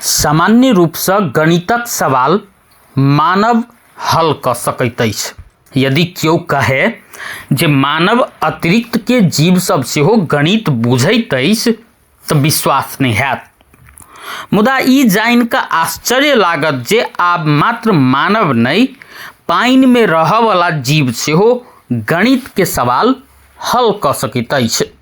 सामान्य रूप से गणितक सवाल मानव हल क सकैत अछि। यदि केओ कहे जे मानव अतिरिक्त के जीव सब सेहो गणित बुझैत अछि तऽ विश्वास नहीं हैत। मुदा ई जानि कऽ आश्चर्य लागत जे आब मात्र मानव नहीं, पानि में रहय वाला जीव सेहो गणित के सवाल हल क सकैत अछि।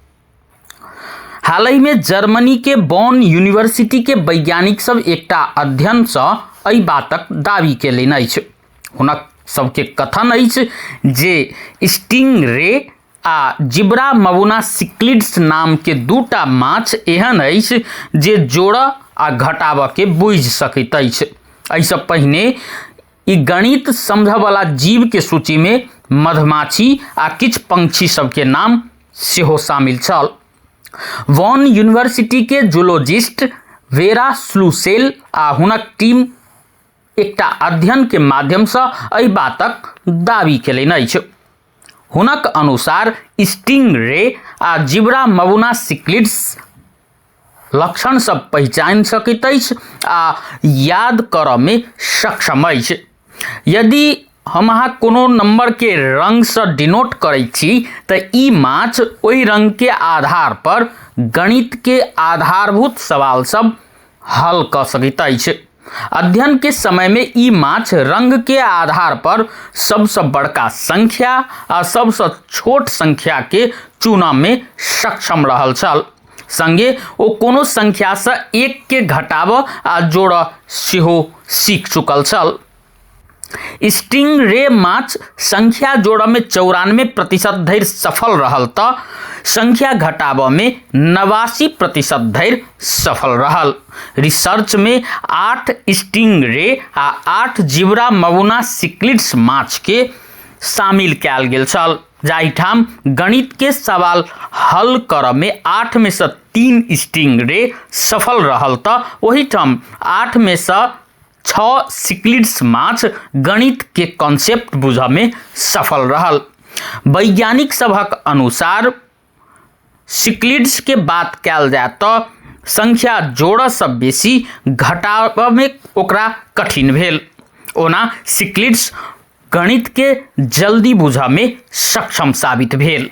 हाल में जर्मनी के बॉन यूनिवर्सिटी के वैज्ञानिक सब एकटा अध्ययन से एहि बातक दावी केलनि अछि। हुनक सबके कथन अछि जे स्टिंग रे आ जिब्रा मबुना सिक्लिड्स नाम के दूटा माछ एहन अछि जे जोड़ आ घटाब के बुझि सकैत अछि। एहिसँ पहिने ई गणित समझ वाला जीव के सूची में मधमाछी आ किछ पंक्षी सबके नाम सेहो शामिल छल। वॉन यूनिवर्सिटी के जूलॉजिस्ट वेरा स्लूसेल आ हुनक टीम एकटा अध्ययन के माध्यम से एहि बातक दावी केलनि अछि। हुनक अनुसार स्टिंग रे आ जिब्रा मबुना सिक्लिड्स लक्षण सब पहचान सकैत अछि आ याद करऽ में सक्षम अछि। यदि हम अहाँ कोनो नंबर के रंग से डिनोट करै छी तऽ ई माछ ओहि रंग के आधार पर गणित के आधारभूत सवाल सब हल क सकैत अछि। अध्ययन के समय में ई माछ रंग के आधार पर सबसे बड़का संख्या आ सबसे छोट संख्या के चुनऽ में सक्षम रहल छल। संगे ओ कोनो संख्या से एक के घटाब आ जोड़ सेहो सीख चुकल छल। स्टिंग रे माछ संख्या जोड़ में 94% धरि सफल रहल तऽ संख्या घटाब में 89% धरि सफल रहल। रिसर्च में 8 स्टिंग रे आ 8 जिब्रा मबुना सिक्लिड्स माछ के शामिल कैल गेल छल, जाहिठाम गणित के सवाल हल करऽ में 8 में से 3 स्टिंग रे सफल रहल तऽ ओहिठाम 8 में से 6 सिक्लिड्स माछ गणित के कॉन्सेप्ट बुझऽ में सफल रहल। वैज्ञानिक सभक अनुसार सिक्लिड्स के बात कैल जाय तो संख्या जोड़ से बेसी घटाब में ओकरा कठिन भेल। ओना सिक्लिड्स गणित के जल्दी बुझऽ में सक्षम साबित भेल।